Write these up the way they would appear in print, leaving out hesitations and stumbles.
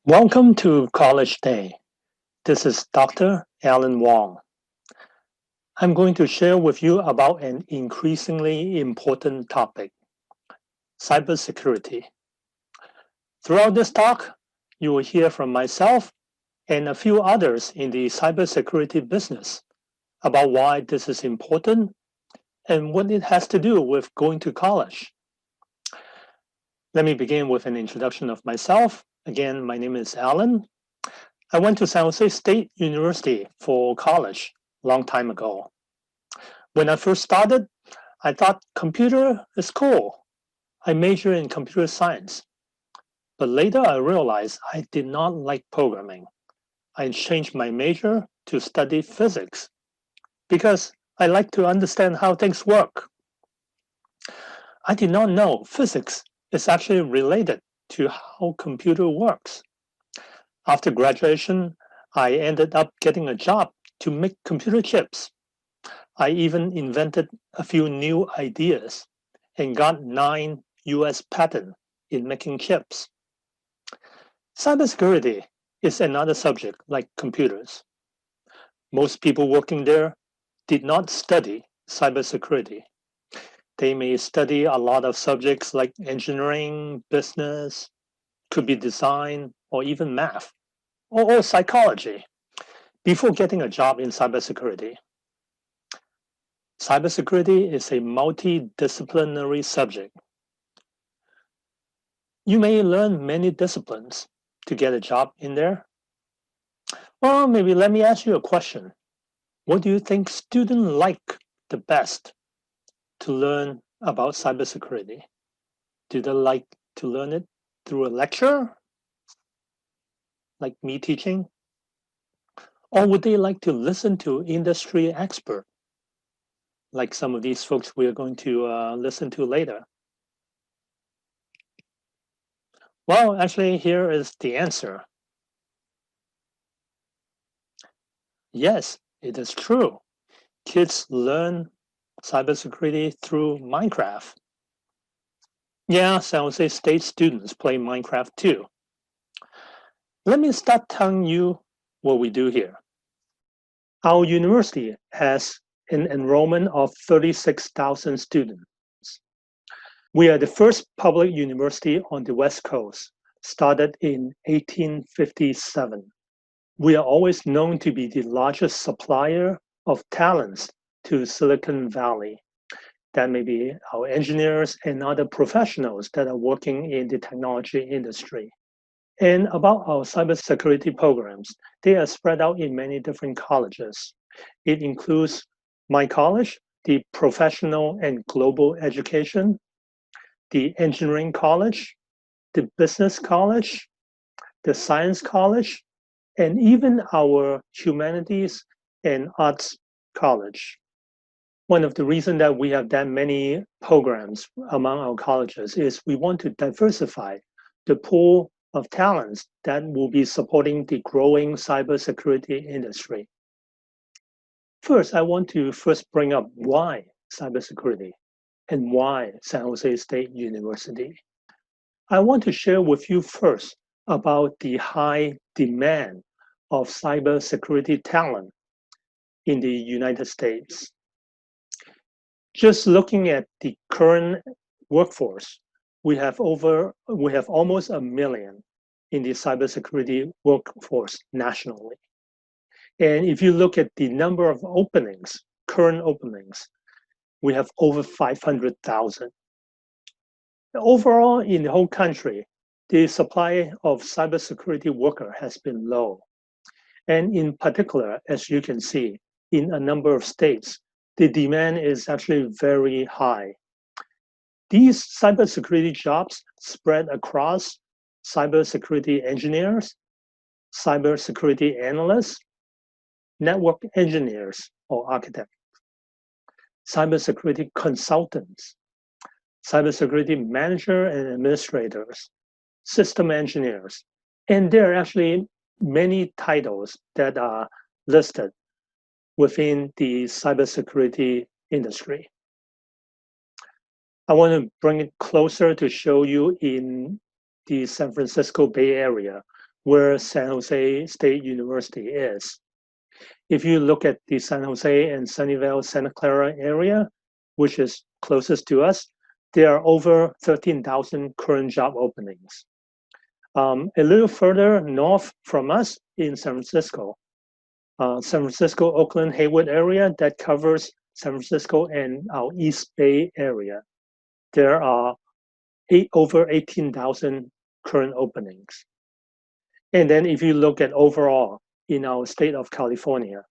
Welcome to College Day. This is Dr. Alan Wong. I'm going to share with you about an increasingly important topic, cybersecurity. Throughout this talk, you will hear from myself and a few others in the cybersecurity business about why this is important and what it has to do with going to college. Let me begin with an introduction of myself. Again, my name is Alan. I went to San Jose State University for college a long time ago. When I first started, I thought computer is cool. I majored in computer science. But later I realized I did not like programming. I changed my major to study physics because I like to understand how things work. I did not know physics is actually related to how computer works. After graduation, I ended up getting a job to make computer chips. I even invented a few new ideas and got 9 US patents in making chips. Cybersecurity is another subject like computers. Most people working there did not study cybersecurity. They may study a lot of subjects like engineering, business, could be design, or even math, or psychology before getting a job in cybersecurity. Cybersecurity is a multidisciplinary subject. You may learn many disciplines to get a job in there. Well, maybe let me ask you a question. What do you think students like the best to learn about cybersecurity? Do they like to learn it through a lecture, like me teaching? Or would they like to listen to industry expert, like some of these folks we are going to listen to later? Well, actually, here is the answer. Yes, it is true. Kids learn cybersecurity through Minecraft. Yeah, San Jose State students play Minecraft too. Let me start telling you what we do here. Our university has an enrollment of 36,000 students. We are the first public university on the West Coast, started in 1857. We are always known to be the largest supplier of talents to Silicon Valley. That may be our engineers and other professionals that are working in the technology industry. And about our cybersecurity programs, they are spread out in many different colleges. It includes my college, the Professional and Global Education, the Engineering College, the Business College, the Science College, and even our Humanities and Arts College. One of the reasons that we have that many programs among our colleges is we want to diversify the pool of talents that will be supporting the growing cybersecurity industry. First, I want to bring up why cybersecurity and why San Jose State University. I want to share with you first about the high demand of cybersecurity talent in the United States. Just looking at the current workforce, we have almost 1 million in the cybersecurity workforce nationally. And if you look at the number of openings, current openings, we have over 500,000. Overall, in the whole country, the supply of cybersecurity worker has been low. And in particular, as you can see, in a number of states, the demand is actually very high. These cybersecurity jobs spread across cybersecurity engineers, cybersecurity analysts, network engineers or architects, cybersecurity consultants, cybersecurity manager and administrators, system engineers, and there are actually many titles that are listed within the cybersecurity industry. I want to bring it closer to show you in the San Francisco Bay Area. where San Jose State University is. If you look at the San Jose and Sunnyvale, Santa Clara area, which is closest to us, there are over 13,000 current job openings. A little further north from us in San Francisco, San Francisco, Oakland, Hayward area that covers San Francisco and our East Bay area. There are over 18,000 current openings. And then if you look at overall in our state of California,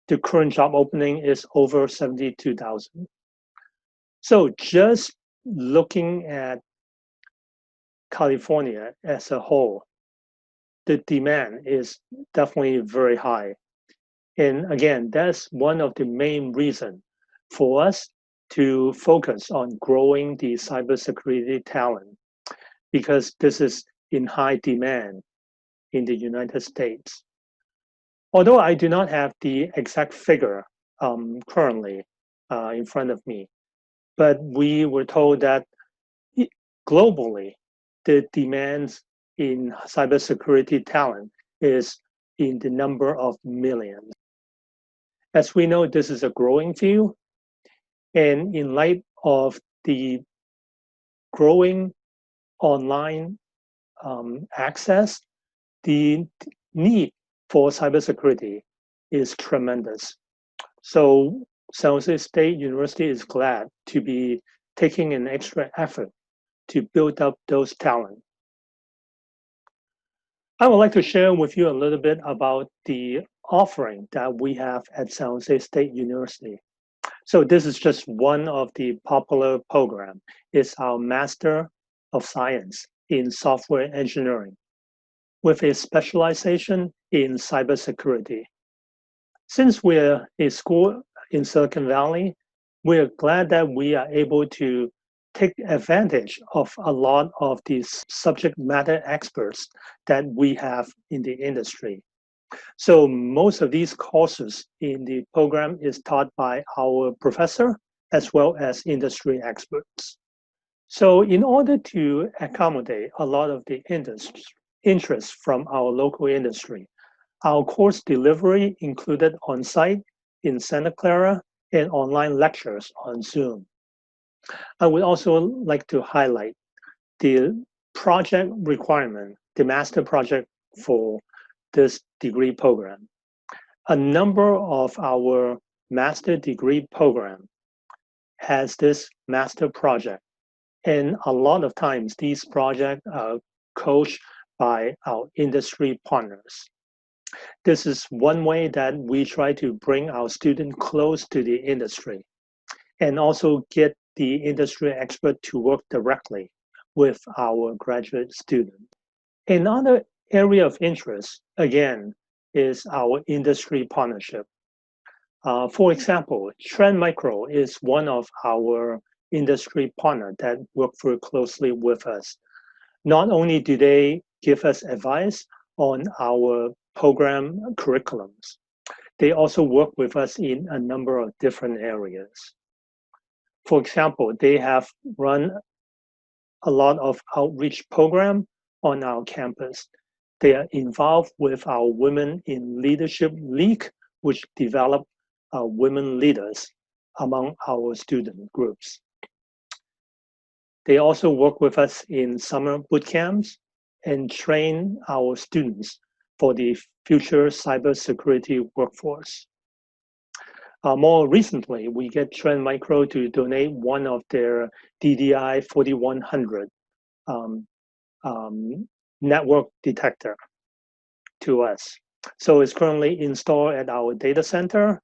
the current job opening is over 72,000. So just looking at California as a whole, the demand is definitely very high. And again, that's one of the main reasons for us to focus on growing the cybersecurity talent, because this is in high demand in the United States. Although I do not have the exact figure currently in front of me, but we were told that globally, the demands in cybersecurity talent is in the number of millions. As we know, this is a growing field, and in light of the growing online access, the need for cybersecurity is tremendous. So San Jose State University is glad to be taking an extra effort to build up those talent. I would like to share with you a little bit about the offering that we have at San Jose State University. So this is just one of the popular program. It's our Master of Science in Software Engineering with a specialization in cybersecurity. Since we're a school in Silicon Valley, we're glad that we are able to take advantage of a lot of these subject matter experts that we have in the industry. So most of these courses in the program is taught by our professor as well as industry experts. So in order to accommodate a lot of the interest from our local industry, our course delivery included on-site in Santa Clara and online lectures on Zoom. I would also like to highlight the project requirement, the master project for this degree program. A number of our master degree program has this master project, and a lot of times these projects are coached by our industry partners. This is one way that we try to bring our students close to the industry and also get the industry expert to work directly with our graduate students. Another area of interest, again, is our industry partnership. For example, Trend Micro is one of our industry partners that work very closely with us. Not only do they give us advice on our program curriculums, they also work with us in a number of different areas. For example, they have run a lot of outreach program on our campus. They are involved with our Women in Leadership League, which develop women leaders among our student groups. They also work with us in summer boot camps and train our students for the future cybersecurity workforce. More recently, we get Trend Micro to donate one of their DDI 4100 network detector to us. So it's currently installed at our data center,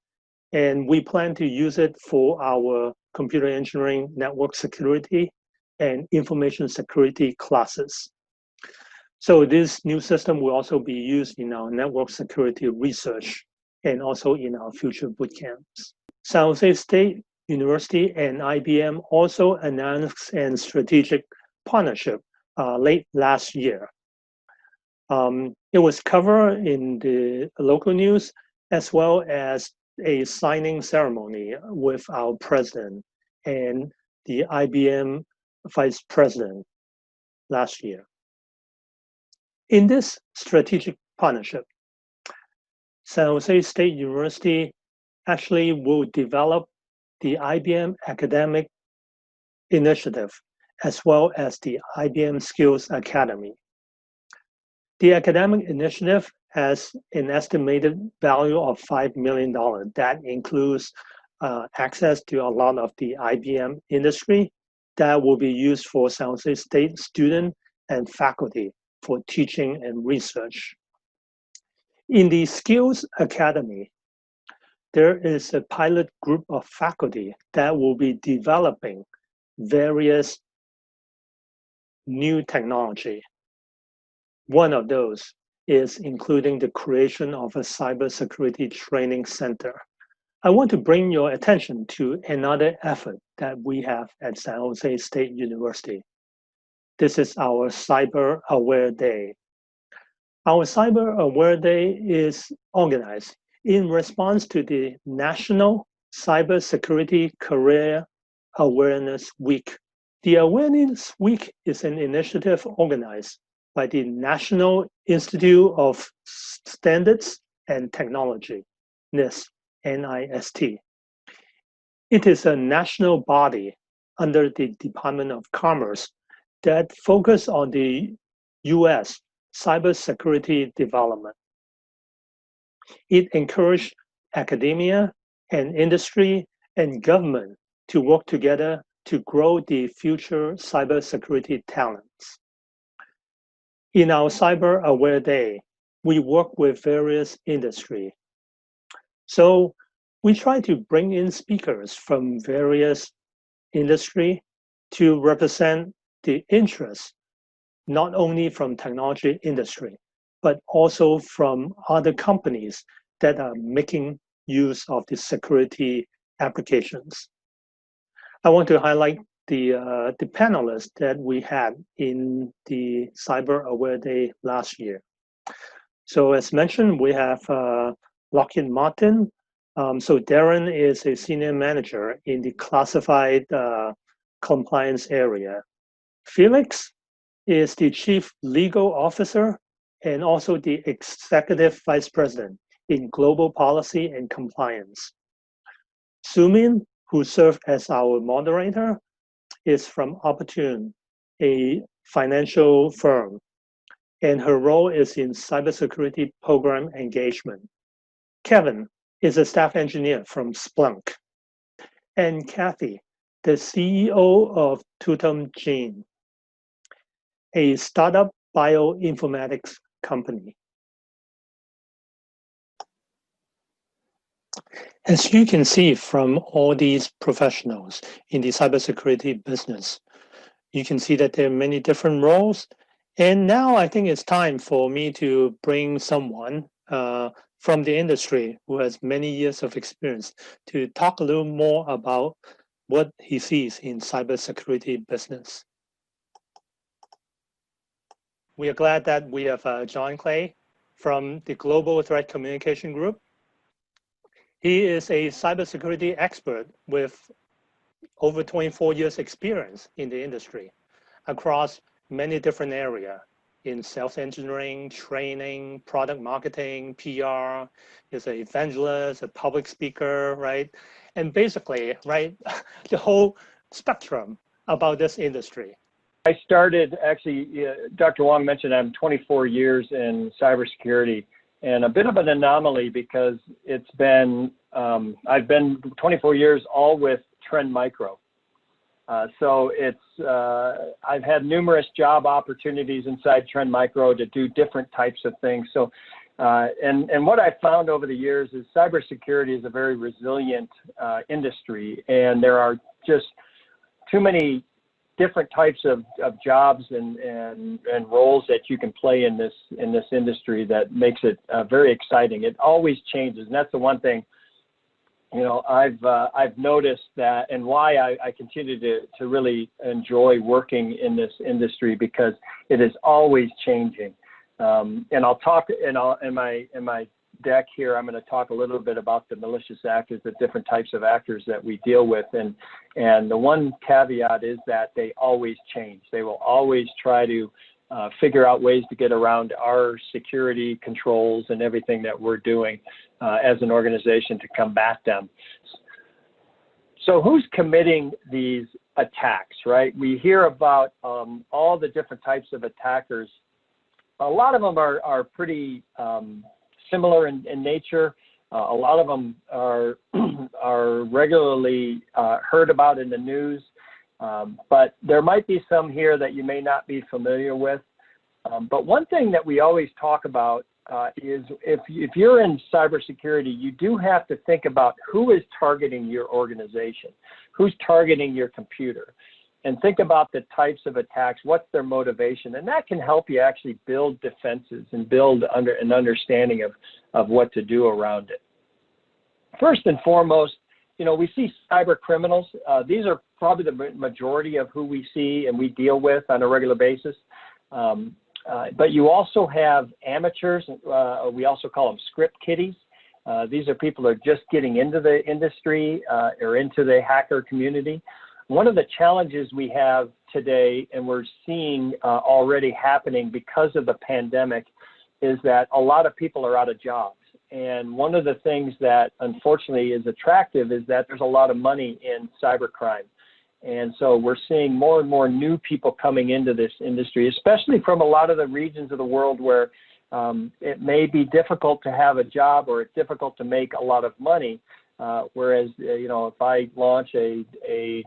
and we plan to use it for our computer engineering, network security, and information security classes. So this new system will also be used in our network security research and also in our future boot camps. San Jose State University and IBM also announced a strategic partnership late last year. It was covered in the local news as well as a signing ceremony with our president and the IBM vice president last year. In this strategic partnership, San Jose State University actually will develop the IBM Academic Initiative as well as the IBM Skills Academy. The academic initiative has an estimated value of $5 million. That includes access to a lot of the IBM industry that will be used for San Jose State students and faculty for teaching and research. In the Skills Academy, there is a pilot group of faculty that will be developing various new technology. One of those is including the creation of a cybersecurity training center. I want to bring your attention to another effort that we have at San Jose State University. This is our Cyber Aware Day. Our Cyber Aware Day is organized in response to the National Cybersecurity Career Awareness Week. The Awareness Week is an initiative organized by the National Institute of Standards and Technology, NIST, NIST. It is a national body under the Department of Commerce that focuses on the U.S. cybersecurity development. It encouraged academia and industry and government to work together to grow the future cybersecurity talents. In our Cyber Aware Day, we work with various industry. So we try to bring in speakers from various industry to represent the interests, not only from technology industry, but also from other companies that are making use of the security applications. I want to highlight the panelists that we had in the Cyber Aware Day last year. So as mentioned, we have Lockheed Martin. So Darren is a senior manager in the classified compliance area. Felix is the chief legal officer and also the executive vice president in global policy and compliance. Sumin, who served as our moderator, is from Opportune, a financial firm, and her role is in cybersecurity program engagement. Kevin is a staff engineer from Splunk. And Kathy, the CEO of Tutum Gene, a startup bioinformatics company. As you can see from all these professionals in the cybersecurity business, you can see that there are many different roles. And now I think it's time for me to bring someone from the industry who has many years of experience to talk a little more about what he sees in cybersecurity business. We are glad that we have John Clay from the Global Threat Communication Group. He is a cybersecurity expert with over 24 years experience in the industry across many different areas in sales engineering, training, product marketing, PR. He's an evangelist, a public speaker, right? And basically, right, the whole spectrum about this industry. I started, actually, Dr. Wong mentioned I'm 24 years in cybersecurity, and a bit of an anomaly because it's been, I've been 24 years all with Trend Micro. So it's, I've had numerous job opportunities inside Trend Micro to do different types of things. So, and what I've found over the years is cybersecurity is a very resilient industry, and there are just too many different types of jobs and roles that you can play in this industry that makes it very exciting. It always changes, and that's the one thing, you know, I've noticed that, and why I continue to really enjoy working in this industry, because it is always changing. And I'll talk in my deck here, I'm going to talk a little bit about the malicious actors, the different types of actors that we deal with, and the one caveat is that they always change. They will always try to figure out ways to get around our security controls and everything that we're doing as an organization to combat them. So who's committing these attacks, right? We hear about all the different types of attackers. A lot of them are pretty similar in nature. A lot of them are regularly heard about in the news, but there might be some here that you may not be familiar with. But one thing that we always talk about is if you're in cybersecurity, you do have to think about who is targeting your organization, who's targeting your computer, and think about the types of attacks, what's their motivation, and that can help you actually build defenses and build an understanding of what to do around it. First and foremost, you know, we see cyber criminals. These are probably the majority of who we see and we deal with on a regular basis. But you also have amateurs. We also call them script kiddies. These are people who are just getting into the industry or into the hacker community. One of the challenges we have today, and we're seeing already happening because of the pandemic, is that a lot of people are out of jobs. And one of the things that unfortunately is attractive is that there's a lot of money in cybercrime. And so we're seeing more and more new people coming into this industry, especially from a lot of the regions of the world where it may be difficult to have a job or it's difficult to make a lot of money. Whereas, you know, if I launch a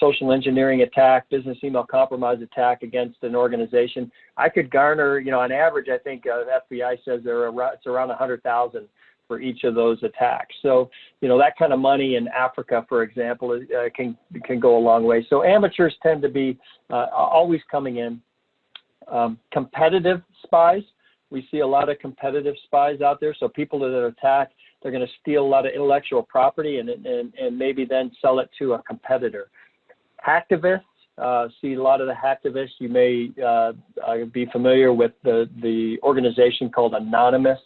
social engineering attack, business email compromise attack against an organization, I could garner, you know, on average, I think the FBI says it's around 100,000 for each of those attacks. So, you know, that kind of money in Africa, for example, can go a long way. So amateurs tend to be always coming in. Competitive spies, we see a lot of competitive spies out there. So people that attack, they're going to steal a lot of intellectual property and maybe then sell it to a competitor. Hacktivists, see a lot of the hacktivists. You may be familiar with the organization called Anonymous.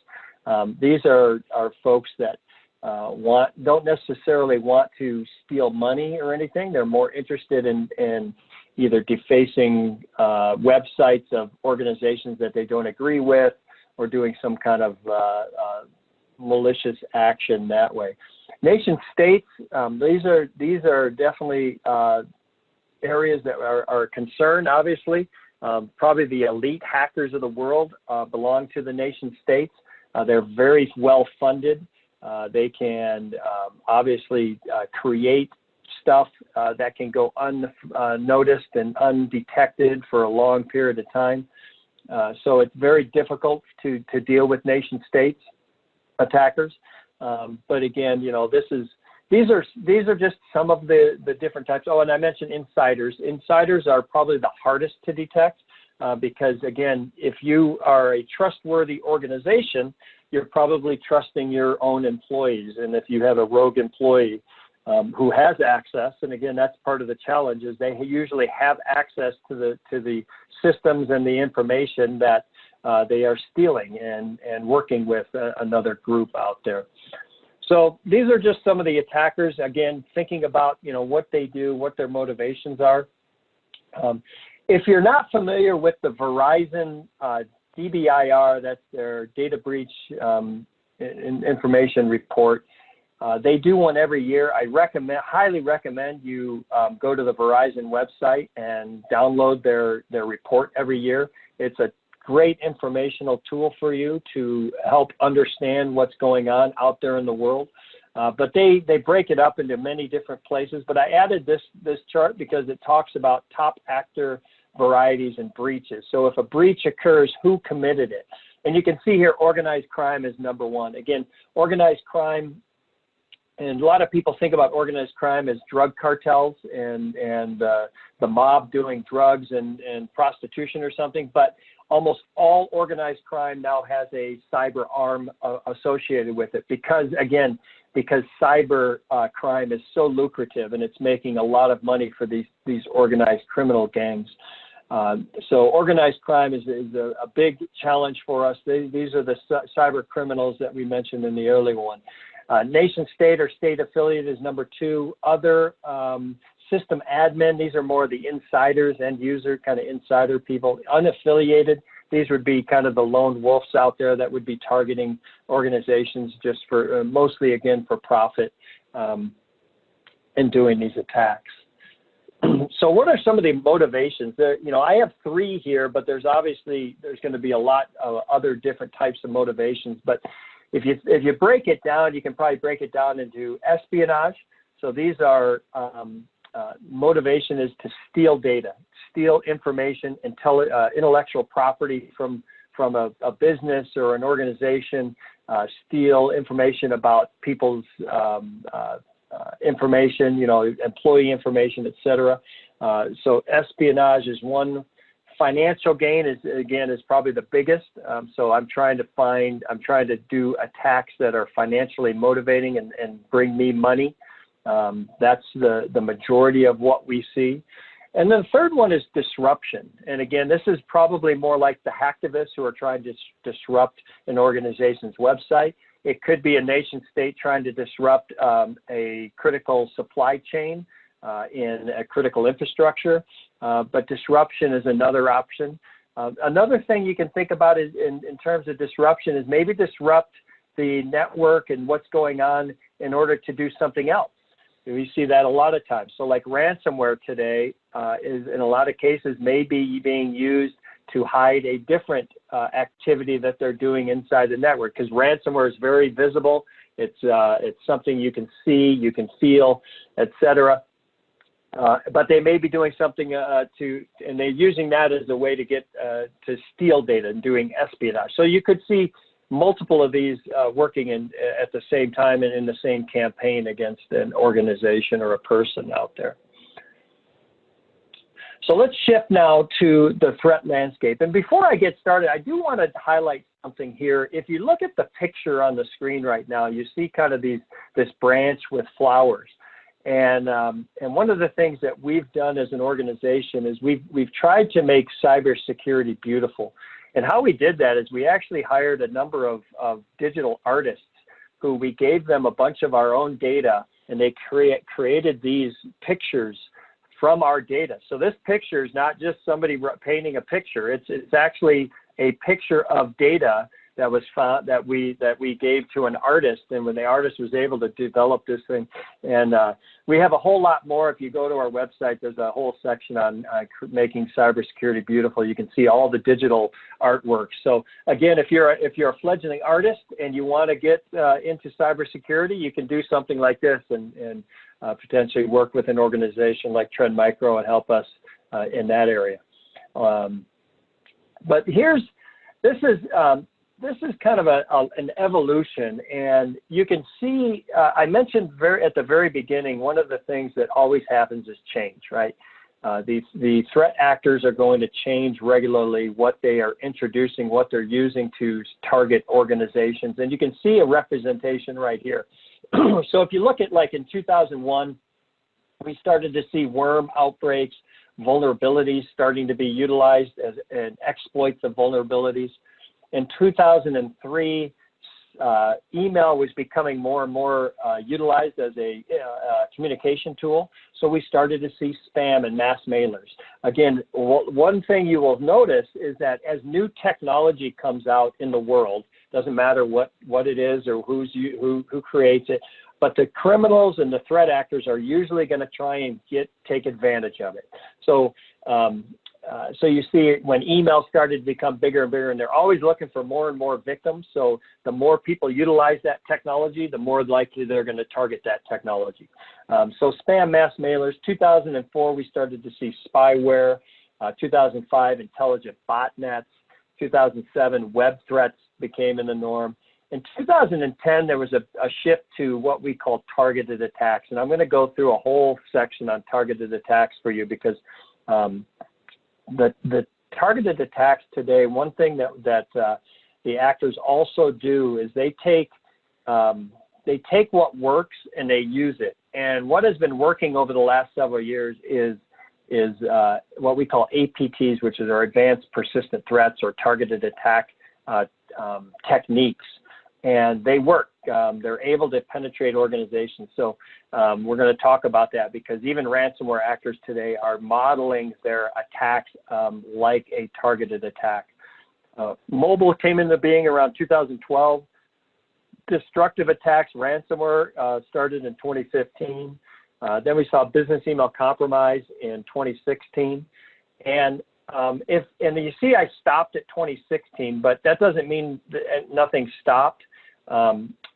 These are folks that don't necessarily want to steal money or anything. They're more interested in either defacing websites of organizations that they don't agree with or doing some kind of malicious action that way. Nation states, these are definitely areas that are a concern, obviously. Probably the elite hackers of the world belong to the nation states. They're very well funded. They can obviously create stuff that can go unnoticed and undetected for a long period of time. So it's very difficult to deal with nation states attackers. But again, you know, these are just some of the different types. Oh, and I mentioned insiders. Insiders are probably the hardest to detect because, again, if you are a trustworthy organization, you're probably trusting your own employees. And if you have a rogue employee who has access, and again, that's part of the challenge, is they usually have access to the systems and the information that they are stealing and working with another group out there. So these are just some of the attackers, again, thinking about, you know, what they do, what their motivations are. If you're not familiar with the Verizon DBIR, that's their data breach information report, they do one every year. I highly recommend you go to the Verizon website and download their report every year. It's a great informational tool for you to help understand what's going on out there in the world. But they break it up into many different places. But I added this chart because it talks about top actor varieties and breaches. So if a breach occurs, who committed it? And you can see here organized crime is number one. Again, organized crime, and a lot of people think about organized crime as drug cartels and the mob doing drugs and prostitution or something, but almost all organized crime now has a cyber arm associated with it because cyber crime is so lucrative and it's making a lot of money for these organized criminal gangs. So organized crime is a big challenge for us. These are the cyber criminals that we mentioned in the early one. Nation state or state affiliate is number two. Other system admin, these are more the insiders, end user, kind of insider people. Unaffiliated, these would be kind of the lone wolves out there that would be targeting organizations just for, mostly again for profit, and doing these attacks. So what are some of the motivations? There, you know, I have 3 here, but there's going to be a lot of other different types of motivations. But if you break it down, you can probably break it down into espionage. So these are motivation is to steal data, steal information, intellectual property from a business or an organization, steal information about people's information, you know, employee information, etc. So espionage is one. Financial gain is probably the biggest. So I'm trying to do attacks that are financially motivating and bring me money. That's the majority of what we see. And then the third one is disruption. And again, this is probably more like the hacktivists who are trying to disrupt an organization's website. It could be a nation state trying to disrupt a critical supply chain in a critical infrastructure, but disruption is another option. Another thing you can think about is in terms of disruption is maybe disrupt the network and what's going on in order to do something else. We see that a lot of times. So like ransomware today is in a lot of cases maybe being used to hide a different activity that they're doing inside the network, because ransomware is very visible. It's something you can see, you can feel, etc. But they may be doing something and they're using that as a way to get to steal data and doing espionage. So you could see multiple of these working at the same time and in the same campaign against an organization or a person out there. So let's shift now to the threat landscape. And before I get started, I do want to highlight something here. If you look at the picture on the screen right now, you see kind of this branch with flowers. And one of the things that we've done as an organization is we've tried to make cybersecurity beautiful. And how we did that is we actually hired a number of digital artists who we gave them a bunch of our own data, and they created these pictures from our data. So this picture is not just somebody painting a picture. It's actually a picture of data that was found that we gave to an artist, and when the artist was able to develop this thing, and we have a whole lot more. If you go to our website, there's a whole section on making cybersecurity beautiful. You can see all the digital artwork. So again, if you're a fledgling artist and you want to get into cybersecurity, you can do something like this and potentially work with an organization like Trend Micro and help us in that area. But this is kind of an evolution, and you can see, I mentioned at the very beginning, one of the things that always happens is change, right? The threat actors are going to change regularly what they are introducing, what they're using to target organizations, and you can see a representation right here. So if you look at like in 2001, we started to see worm outbreaks, vulnerabilities starting to be utilized and exploits of vulnerabilities. In 2003, email was becoming more and more utilized as a communication tool. So we started to see spam and mass mailers. Again, one thing you will notice is that as new technology comes out in the world, doesn't matter what it is or who creates it, but the criminals and the threat actors are usually going to try and take advantage of it. So so you see when email started to become bigger and bigger, and they're always looking for more and more victims. So the more people utilize that technology, the more likely they're going to target that technology. So spam mass mailers, 2004, we started to see spyware, 2005, intelligent botnets, 2007, web threats became in the norm. In 2010, there was a shift to what we call targeted attacks. And I'm going to go through a whole section on targeted attacks for you because the targeted attacks today, one thing that the actors also do is they take what works and they use it. And what has been working over the last several years is what we call APTs, which is our advanced persistent threats or targeted attack techniques. And they work. they're able to penetrate organizations. So we're going to talk about that, because even ransomware actors today are modeling their attacks like a targeted attack. Mobile came into being around 2012. Destructive attacks, ransomware, started in 2015. Then we saw business email compromise in 2016. And you see I stopped at 2016, but that doesn't mean that nothing stopped.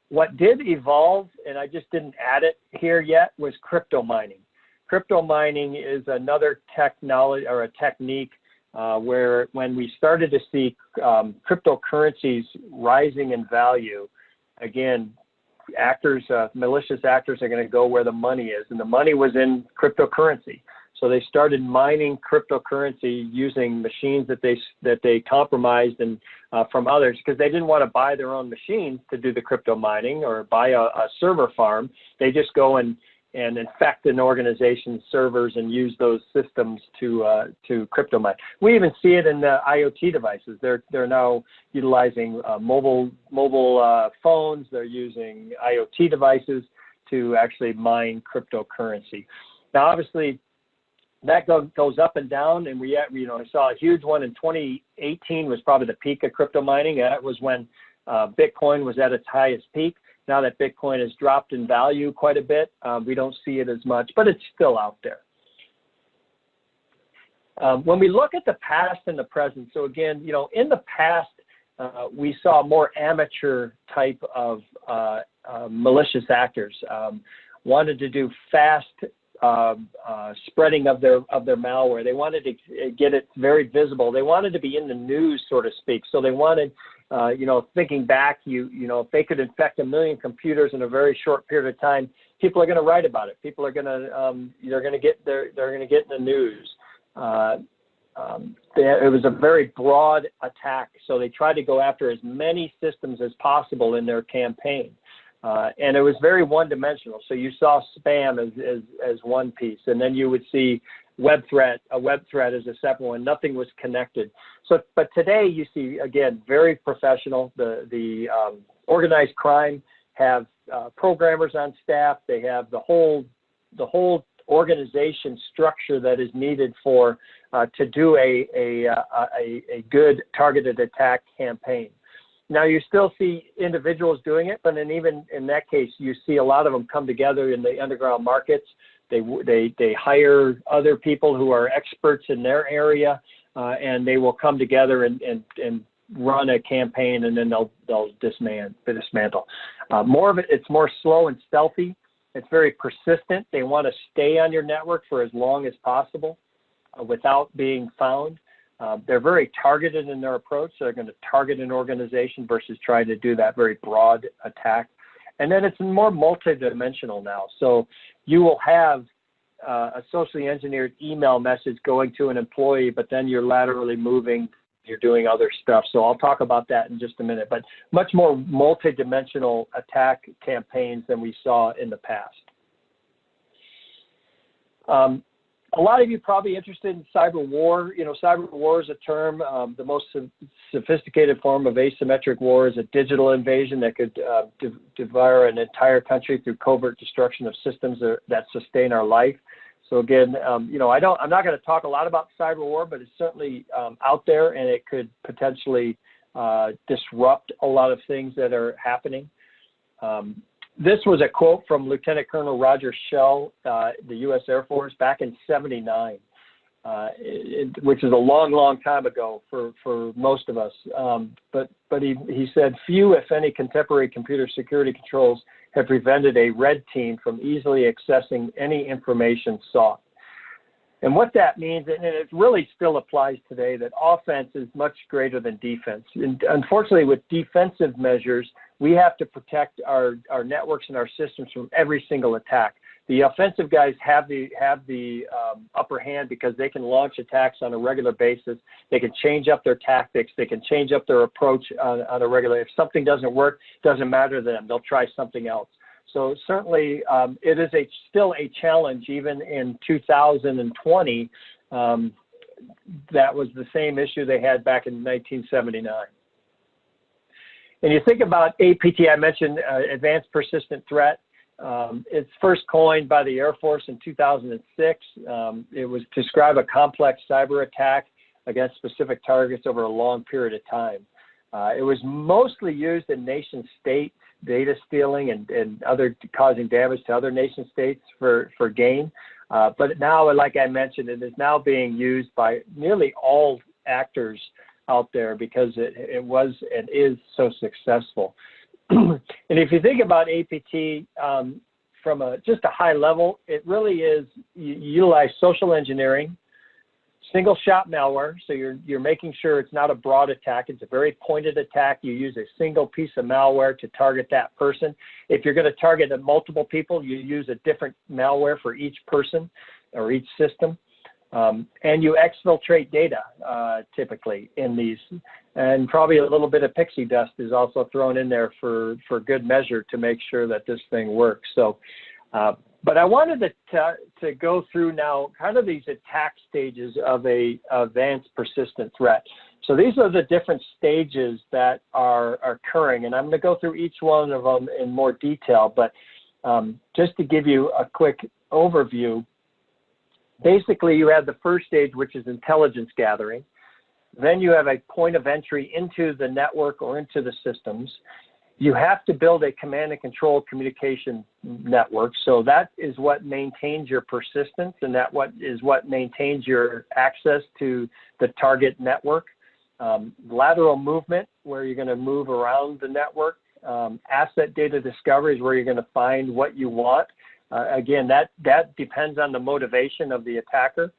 What did evolve, and I just didn't add it here yet, was crypto mining. Crypto mining is another technology or a technique where when we started to see cryptocurrencies rising in value, again, actors, malicious actors are going to go where the money is, and the money was in cryptocurrency. So they started mining cryptocurrency using machines that they compromised and from others, because they didn't want to buy their own machines to do the crypto mining or buy a server farm. They just go and infect an organization's servers and use those systems to crypto mine. We even see it in the IoT devices. They're now utilizing mobile phones. They're using IoT devices to actually mine cryptocurrency. Now, obviously, that goes up and down, and we saw a huge one in 2018 was probably the peak of crypto mining. That was when Bitcoin was at its highest peak. Now that Bitcoin has dropped in value quite a bit, we don't see it as much, but it's still out there. When we look at the past and the present, so again, in the past, we saw more amateur type of malicious actors, wanted to do fast spreading of their malware. They wanted to get it very visible. They wanted to be in the news, so to speak. So they wanted, thinking back, if they could infect 1 million computers in a very short period of time, people are going to write about it. People are going to, they're going to get in the news. It was a very broad attack, so they tried to go after as many systems as possible in their campaign. And it was very one-dimensional. So you saw spam as one piece, and then you would see web threat. A web threat is a separate one. Nothing was connected. So, but today you see, again, very professional. The organized crime have programmers on staff. They have the whole organization structure that is needed for to do a good targeted attack campaign. Now, you still see individuals doing it, but then even in that case, you see a lot of them come together in the underground markets. They hire other people who are experts in their area, and they will come together and run a campaign, and then they'll dismantle. More of it, it's more slow and stealthy. It's very persistent. They want to stay on your network for as long as possible without being found. They're very targeted in their approach. They're going to target an organization versus trying to do that very broad attack. And then it's more multidimensional now. So you will have a socially engineered email message going to an employee, but then you're laterally moving, you're doing other stuff. So I'll talk about that in just a minute, but much more multidimensional attack campaigns than we saw in the past. A lot of you probably interested in cyber war. Cyber war is a term. The most sophisticated form of asymmetric war is a digital invasion that could devour an entire country through covert destruction of systems that sustain our life. So again, I'm not going to talk a lot about cyber war, but it's certainly out there, and it could potentially disrupt a lot of things that are happening. This was a quote from Lieutenant Colonel Roger Shell, the U.S. Air Force, back in '79, which is a long, long time ago for most of us. But he said, few, if any, contemporary computer security controls have prevented a red team from easily accessing any information sought. And what that means, and it really still applies today, that offense is much greater than defense. And unfortunately, with defensive measures, we have to protect our networks and our systems from every single attack. The offensive guys have the upper hand because they can launch attacks on a regular basis. They can change up their tactics. They can change up their approach on a regular. If something doesn't work, it doesn't matter to them. They'll try something else. So certainly, it is still a challenge, even in 2020. That was the same issue they had back in 1979. And you think about APT, I mentioned Advanced Persistent Threat. It's first coined by the Air Force in 2006. It was to describe a complex cyber attack against specific targets over a long period of time. It was mostly used in nation state data stealing and other causing damage to other nation states for gain. But now, like I mentioned, it is now being used by nearly all actors out there because it was and is so successful. And if you think about APT from just a high level, it really is, you utilize social engineering, single shot malware, so you're making sure it's not a broad attack. It's a very pointed attack. You use a single piece of malware to target that person. If you're going to target multiple people, you use a different malware for each person or each system. And you exfiltrate data typically in these, and probably a little bit of pixie dust is also thrown in there for good measure to make sure that this thing works. So, but I wanted to go through now kind of these attack stages of a advanced persistent threat. So these are the different stages that are occurring, and I'm going to go through each one of them in more detail, but just to give you a quick overview, basically you have the first stage, which is intelligence gathering. Then you have a point of entry into the network or into the systems. You have to build a command and control communication network. So that is what maintains your persistence, and that is what maintains your access to the target network. Lateral movement, where you're going to move around the network. Asset data discovery is where you're going to find what you want. Again, that depends on the motivation of the attacker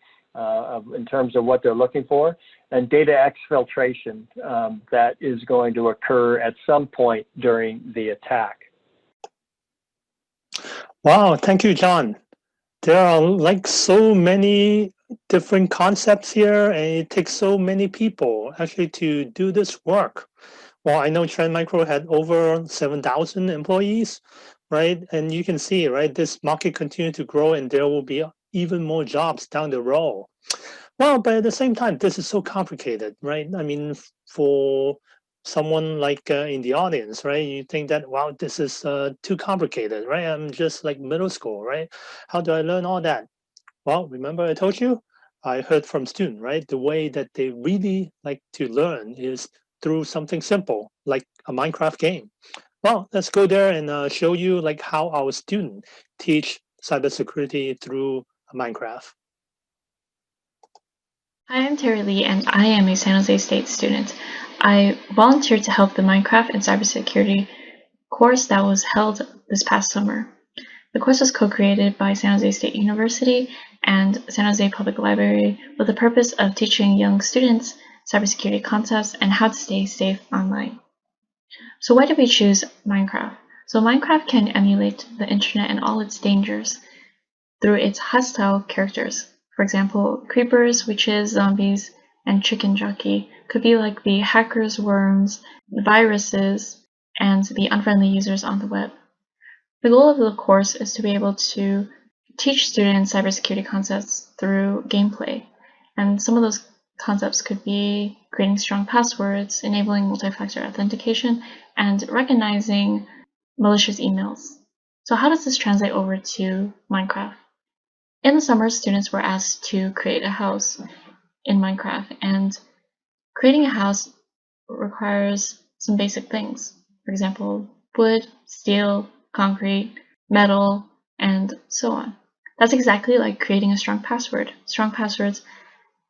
in terms of what they're looking for. And data exfiltration that is going to occur at some point during the attack. Wow, thank you, John. There are like so many different concepts here, and it takes so many people actually to do this work. Well, I know Trend Micro had over 7,000 employees, right? And you can see, right, this market continue to grow, and there will be even more jobs down the road. Well, but at the same time, this is so complicated, right? I mean, for someone like in the audience, right, you think that, wow, this is too complicated, right? I'm just like middle school, right? How do I learn all that? Well, remember I told you, I heard from students, right? The way that they really like to learn is through something simple, like a Minecraft game. Well, let's go there and show you like how our students teach cybersecurity through Minecraft. Hi, I'm Terry Lee, and I am a San Jose State student. I volunteered to help the Minecraft and Cybersecurity course that was held this past summer. The course was co-created by San Jose State University and San Jose Public Library with the purpose of teaching young students cybersecurity concepts and how to stay safe online. So why did we choose Minecraft? So Minecraft can emulate the internet and all its dangers through its hostile characters. For example, creepers, witches, zombies, and chicken jockey could be like the hackers, worms, viruses, and the unfriendly users on the web. The goal of the course is to be able to teach students cybersecurity concepts through gameplay. And some of those concepts could be creating strong passwords, enabling multi-factor authentication, and recognizing malicious emails. So how does this translate over to Minecraft? In the summer, students were asked to create a house in Minecraft, and creating a house requires some basic things. For example, wood, steel, concrete, metal, and so on. That's exactly like creating a strong password. Strong passwords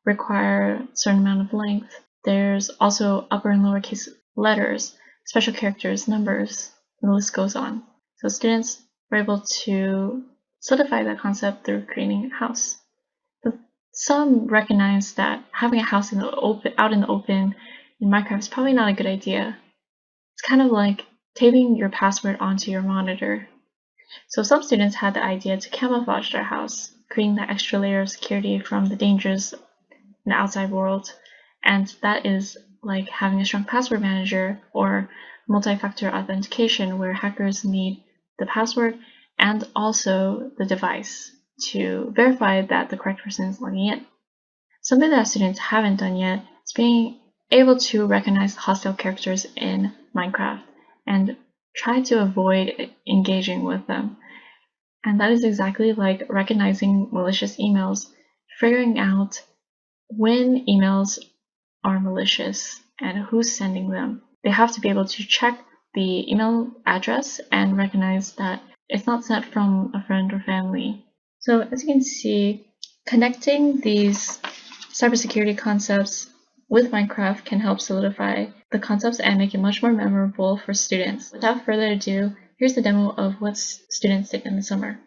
require a certain amount of length. There's also upper and lowercase letters, special characters, numbers, and the list goes on. So students were able to solidify that concept through creating a house. But some recognize that having a house out in the open in Minecraft is probably not a good idea. It's kind of like taping your password onto your monitor. So some students had the idea to camouflage their house, creating that extra layer of security from the dangers in the outside world. And that is like having a strong password manager or multi-factor authentication, where hackers need the password and also the device to verify that the correct person is logging in. Something that students haven't done yet is being able to recognize hostile characters in Minecraft and try to avoid engaging with them. And that is exactly like recognizing malicious emails, figuring out when emails are malicious and who's sending them. They have to be able to check the email address and recognize that it's not sent from a friend or family. So as you can see, connecting these cybersecurity concepts with Minecraft can help solidify the concepts and make it much more memorable for students. Without further ado, here's the demo of what students did in the summer.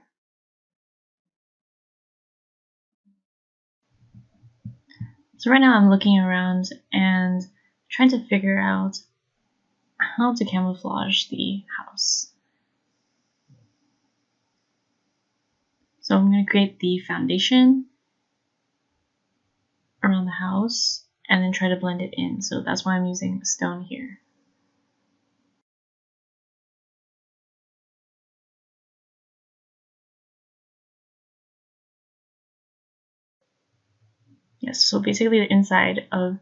So right now I'm looking around and trying to figure out how to camouflage the house. So I'm going to create the foundation around the house and then try to blend it in. So that's why I'm using stone here. Yes, so basically the inside of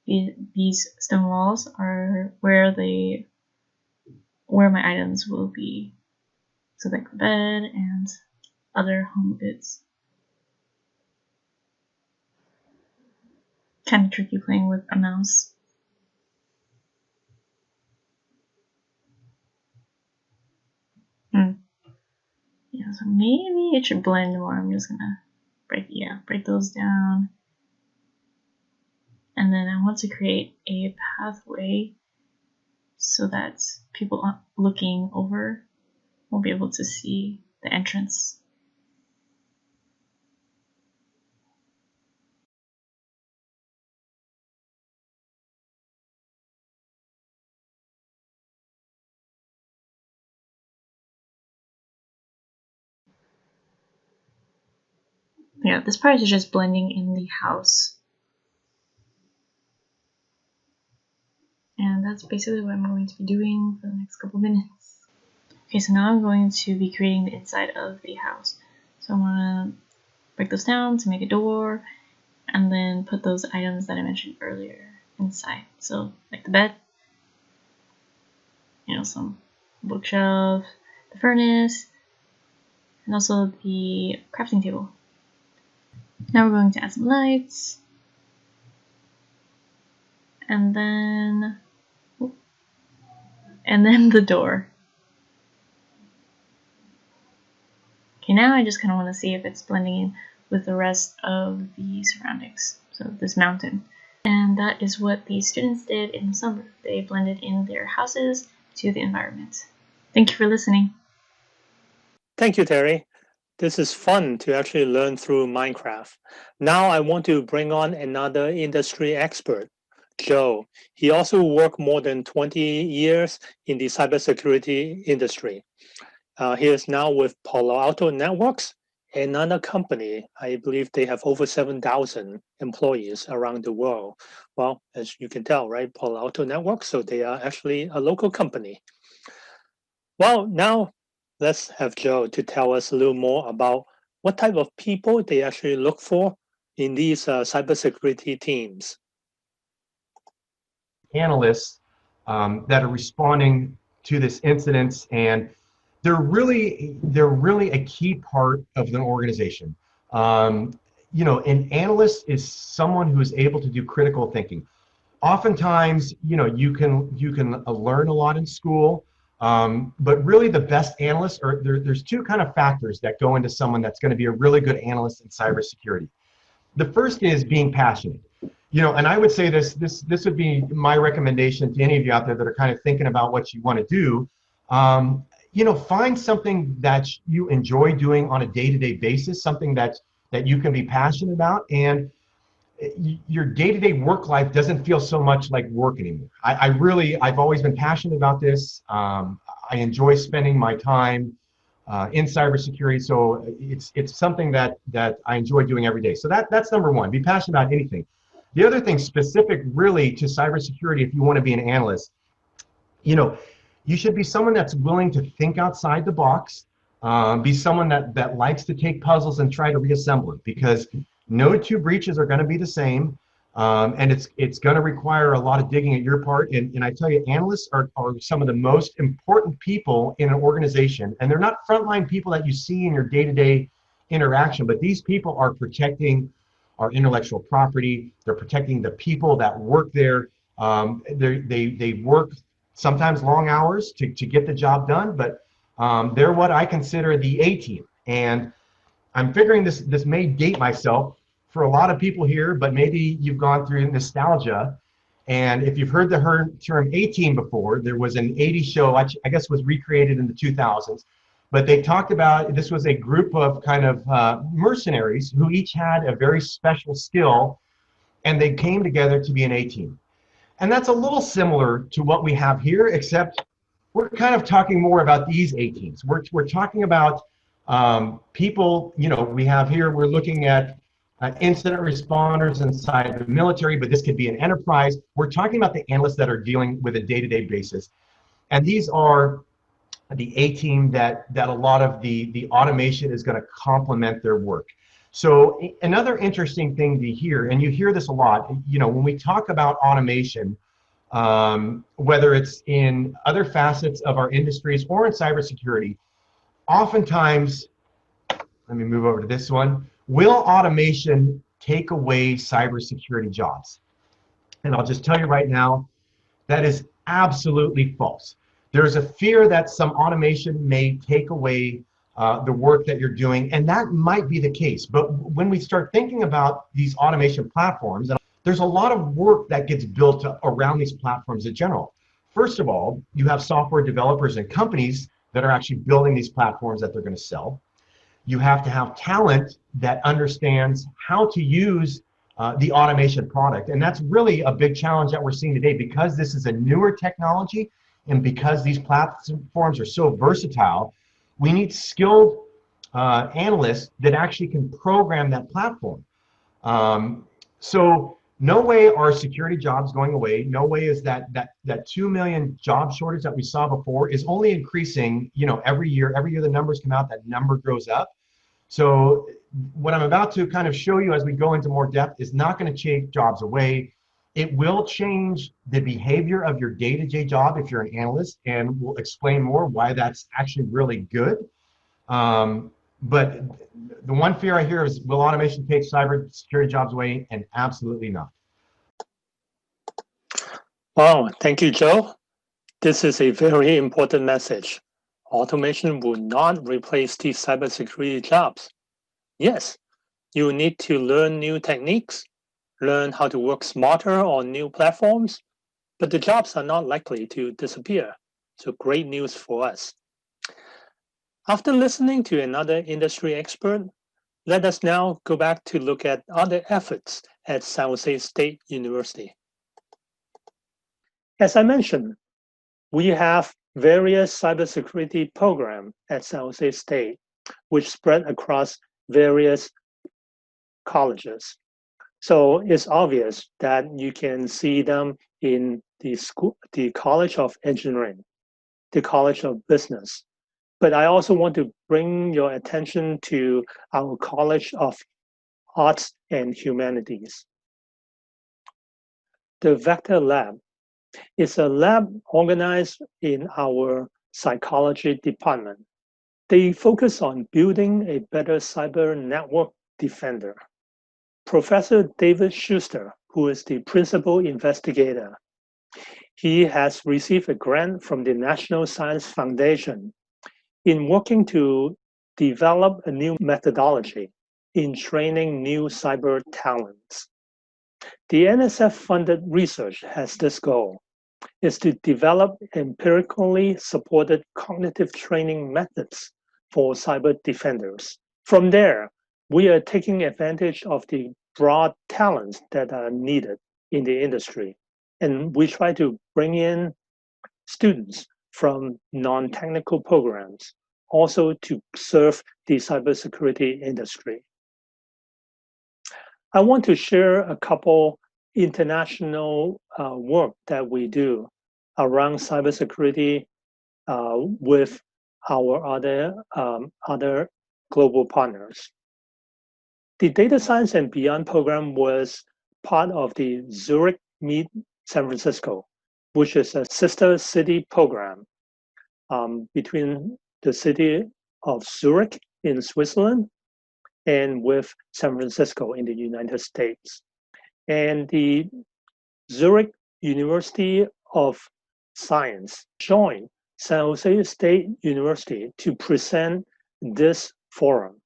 these stone walls are where my items will be. So like the bed and other home goods. Kind of tricky playing with a mouse. Yeah, so maybe it should blend more. I'm just gonna break those down. And then I want to create a pathway so that people looking over won't be able to see the entrance. Yeah, this part is just blending in the house. And that's basically what I'm going to be doing for the next couple minutes. Okay, so now I'm going to be creating the inside of the house. So I'm gonna break those down to make a door and then put those items that I mentioned earlier inside. So like the bed, some bookshelf, the furnace, and also the crafting table. Now we're going to add some lights, and then the door. Okay, now I just kind of want to see if it's blending in with the rest of the surroundings, so this mountain. And that is what the students did in the summer. They blended in their houses to the environment. Thank you for listening. Thank you, Terry. This is fun to actually learn through Minecraft. Now I want to bring on another industry expert, Joe. He also worked more than 20 years in the cybersecurity industry. He is now with Palo Alto Networks, another company. I believe they have over 7,000 employees around the world. Well, as you can tell, right, Palo Alto Networks, so they are actually a local company. Well, now let's have Joe to tell us a little more about what type of people they actually look for in these cybersecurity teams. Analysts that are responding to this incidents, and they're really a key part of an organization. An analyst is someone who is able to do critical thinking. Oftentimes, you can learn a lot in school, but really the best analysts are there's two kind of factors that go into someone that's going to be a really good analyst in cybersecurity. The first is being passionate. And I would say this would be my recommendation to any of you out there that are kind of thinking about what you want to do. Find something that you enjoy doing on a day-to-day basis, something that you can be passionate about, and your day-to-day work life doesn't feel so much like work anymore. I've always been passionate about this. I enjoy spending my time in cybersecurity, so it's something that I enjoy doing every day. So that's number one. Be passionate about anything. The other thing specific really to cybersecurity, if you want to be an analyst, you should be someone that's willing to think outside the box, be someone that likes to take puzzles and try to reassemble it, because no two breaches are going to be the same. And it's going to require a lot of digging at your part. And I tell you, analysts are some of the most important people in an organization. And they're not frontline people that you see in your day-to-day interaction, but these people are protecting our intellectual property. They're protecting the people that work there. They work sometimes long hours to get the job done, but they're what I consider the A-team. And I'm figuring this may date myself for a lot of people here, but maybe you've gone through nostalgia. And if you've heard the term A-team before, there was an 80s show, I guess was recreated in the 2000s, but they talked about, this was a group of kind of mercenaries who each had a very special skill, and they came together to be an A-team. And that's a little similar to what we have here, except we're kind of talking more about these A-teams. We're talking about people, we have here, we're looking at incident responders inside the military, but this could be an enterprise. We're talking about the analysts that are dealing with a day-to-day basis. And these are the A-team that a lot of the automation is going to complement their work. So another interesting thing to hear, and you hear this a lot, when we talk about automation, whether it's in other facets of our industries or in cybersecurity, oftentimes, let me move over to this one, will automation take away cybersecurity jobs? And I'll just tell you right now, that is absolutely false. There's a fear that some automation may take away the work that you're doing, and that might be the case. But when we start thinking about these automation platforms, there's a lot of work that gets built around these platforms in general. First of all, you have software developers and companies that are actually building these platforms that they're going to sell. You have to have talent that understands how to use the automation product. And that's really a big challenge that we're seeing today, because this is a newer technology and because these platforms are so versatile. We need skilled analysts that actually can program that platform. So no way are security jobs going away. No way is that 2 million job shortage that we saw before is only increasing, every year. Every year the numbers come out, that number grows up. So what I'm about to kind of show you as we go into more depth is not going to take jobs away. It will change the behavior of your day-to-day job if you're an analyst, and we'll explain more why that's actually really good. But the one fear I hear is, will automation take cybersecurity jobs away? And absolutely not. Wow, thank you, Joe. This is a very important message. Automation will not replace these cybersecurity jobs. Yes, you need to learn new techniques, learn how to work smarter on new platforms, but the jobs are not likely to disappear. So great news for us. After listening to another industry expert, let us now go back to look at other efforts at San Jose State University. As I mentioned, we have various cybersecurity programs at San Jose State, which spread across various colleges. So it's obvious that you can see them in the school, the College of Engineering, the College of Business. But I also want to bring your attention to our College of Arts and Humanities. The Vector Lab is a lab organized in our psychology department. They focus on building a better cyber network defender. Professor David Schuster, who is the principal investigator, he has received a grant from the National Science Foundation in working to develop a new methodology in training new cyber talents. The NSF-funded research has this goal, is to develop empirically supported cognitive training methods for cyber defenders. From there, we are taking advantage of the broad talents that are needed in the industry, and we try to bring in students from non-technical programs also to serve the cybersecurity industry. I want to share a couple international work that we do around cybersecurity with our other global partners. The Data Science and Beyond program was part of the Zurich Meet San Francisco, which is a sister city program between the city of Zurich in Switzerland and with San Francisco in the United States. And the Zurich University of Science joined San Jose State University to present this forum.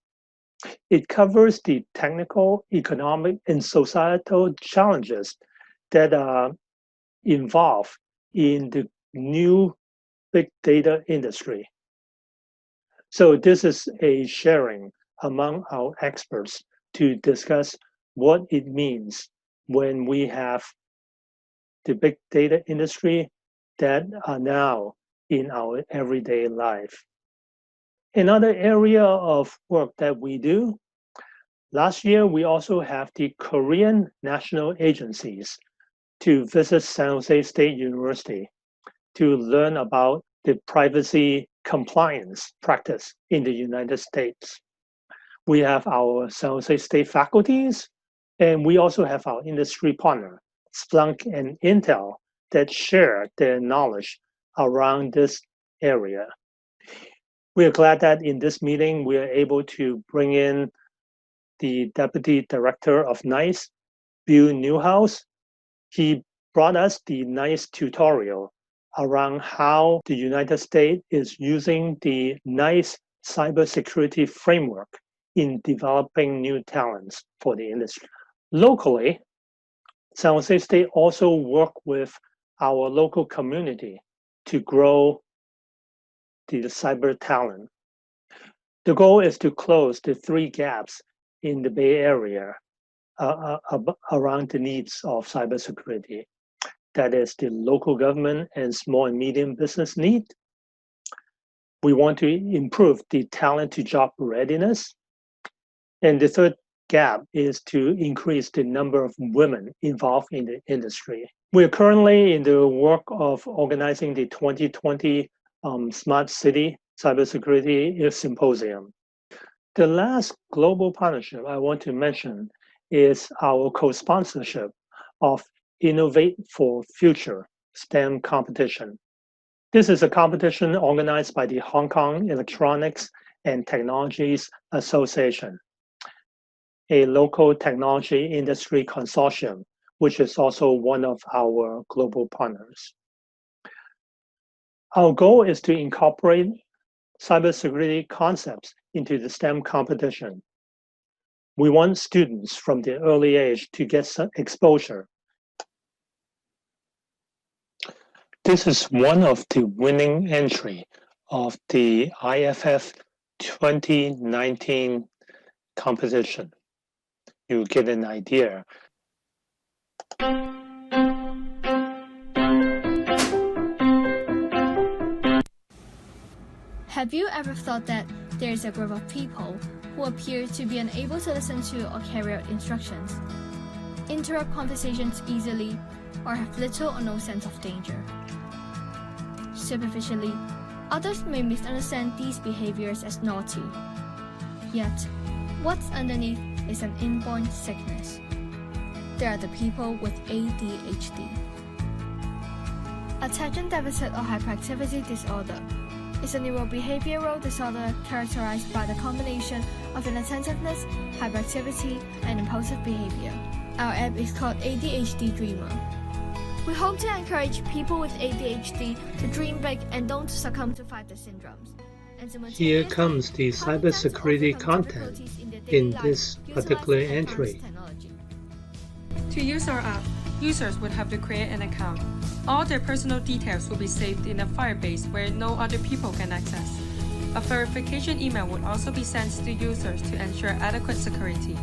It covers the technical, economic, and societal challenges that are involved in the new big data industry. So this is a sharing among our experts to discuss what it means when we have the big data industry that are now in our everyday life. Another area of work that we do, last year we also have the Korean national agencies to visit San Jose State University to learn about the privacy compliance practice in the United States. We have our San Jose State faculties, and we also have our industry partner, Splunk and Intel, that share their knowledge around this area. We are glad that in this meeting, we are able to bring in the Deputy Director of NICE, Bill Newhouse. He brought us the NICE tutorial around how the United States is using the NICE cybersecurity framework in developing new talents for the industry. Locally, San Jose State also work with our local community to grow the cyber talent. The goal is to close the 3 gaps in the Bay Area around the needs of cybersecurity. That is the local government and small and medium business need. We want to improve the talent to job readiness. And the third gap is to increase the number of women involved in the industry. We're currently in the work of organizing the 2020 Smart City Cybersecurity Symposium. The last global partnership I want to mention is our co-sponsorship of Innovate for Future STEM competition. This is a competition organized by the Hong Kong Electronics and Technologies Association, a local technology industry consortium, which is also one of our global partners. Our goal is to incorporate cybersecurity concepts into the STEM competition. We want students from the early age to get some exposure. This is one of the winning entry of the IFF 2019 competition. You get an idea. Have you ever thought that there is a group of people who appear to be unable to listen to or carry out instructions, interrupt conversations easily, or have little or no sense of danger? Superficially, others may misunderstand these behaviors as naughty. Yet, what's underneath is an inborn sickness. They are the people with ADHD. Attention deficit or hyperactivity disorder is a neurobehavioral disorder characterized by the combination of inattentiveness, hyperactivity, and impulsive behavior. Our app is called ADHD Dreamer. We hope to encourage people with ADHD to dream big and don't succumb to 5 syndromes. Here comes the cybersecurity content in this particular entry. To use our app, users would have to create an account. All their personal details will be saved in a Firebase where no other people can access. A verification email would also be sent to users to ensure adequate security.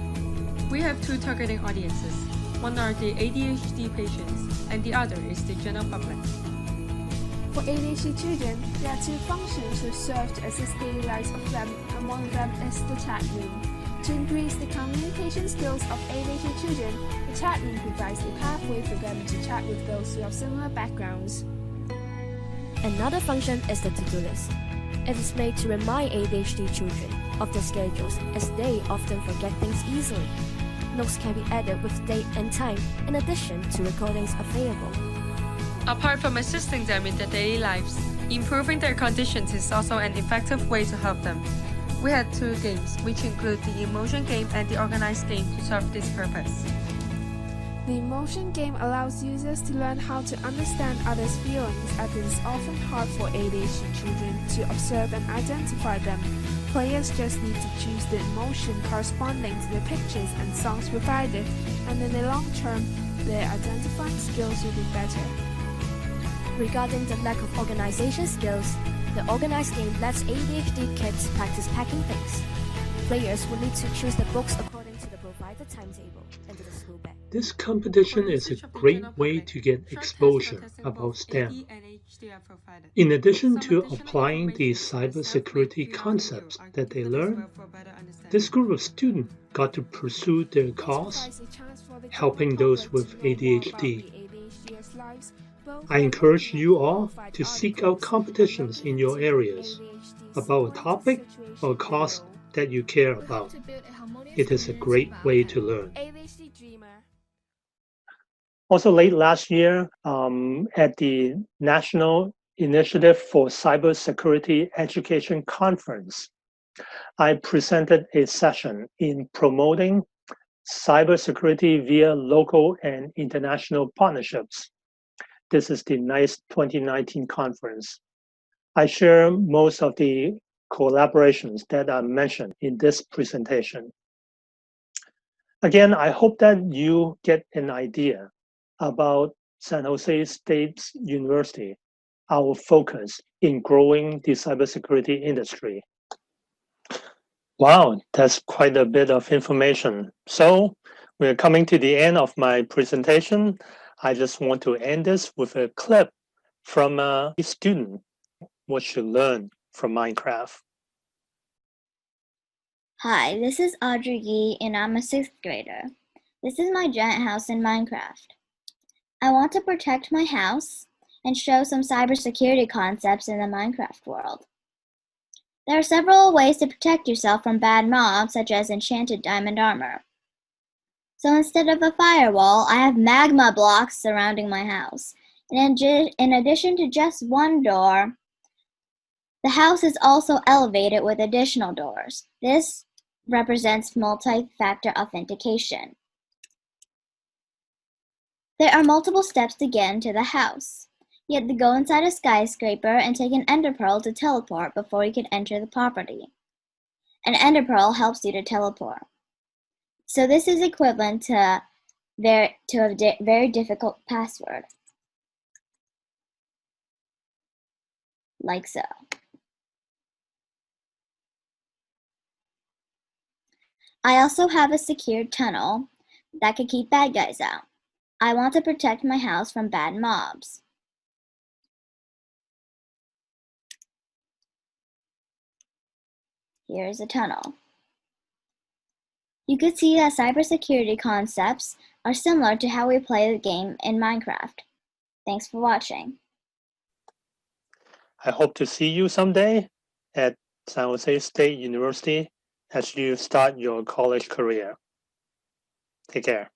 We have 2 targeting audiences. One are the ADHD patients, and the other is the general public. For ADHD children, there are 2 functions which serve to assist daily lives of them, and one of them is the chat room. To increase the communication skills of ADHD children, the chat room provides a pathway for them to chat with those who have similar backgrounds. Another function is the to-do list. It is made to remind ADHD children of their schedules, as they often forget things easily. Notes can be added with date and time, in addition to recordings available. Apart from assisting them in their daily lives, improving their conditions is also an effective way to help them. We had 2 games, which include the emotion game and the organized game, to serve this purpose. The emotion game allows users to learn how to understand others' feelings, as it is often hard for ADHD children to observe and identify them. Players just need to choose the emotion corresponding to the pictures and songs provided, and in the long term, their identifying skills will be better. Regarding the lack of organization skills, the organized game lets ADHD kids practice packing things. Players will need to choose the books according to the provided timetable into the school bag. This competition is a great way to get exposure about STEM. In addition to applying the cybersecurity concepts that they learn, this group of students got to pursue their cause, helping those with ADHD. I encourage you all to seek out competitions in your areas about a topic or cause that you care about. It is a great way to learn. Also, late last year, at the National Initiative for Cybersecurity Education Conference, I presented a session in promoting cybersecurity via local and international partnerships. This is the NICE 2019 conference. I share most of the collaborations that are mentioned in this presentation. Again, I hope that you get an idea about San Jose State University, our focus in growing the cybersecurity industry. Wow, that's quite a bit of information. So we're coming to the end of my presentation. I just want to end this with a clip from a student, what she learned from Minecraft. Hi, this is Audrey Yee, and I'm a 6th grader. This is my giant house in Minecraft. I want to protect my house and show some cybersecurity concepts in the Minecraft world. There are several ways to protect yourself from bad mobs, such as enchanted diamond armor. So instead of a firewall, I have magma blocks surrounding my house. In addition to just one door, the house is also elevated with additional doors. This represents multi-factor authentication. There are multiple steps to get into the house. You have to go inside a skyscraper and take an ender pearl to teleport before you can enter the property. An ender pearl helps you to teleport. So this is equivalent to a very difficult password. Like so. I also have a secured tunnel that can keep bad guys out. I want to protect my house from bad mobs. Here's a tunnel. You could see that cybersecurity concepts are similar to how we play the game in Minecraft. Thanks for watching. I hope to see you someday at San Jose State University as you start your college career. Take care.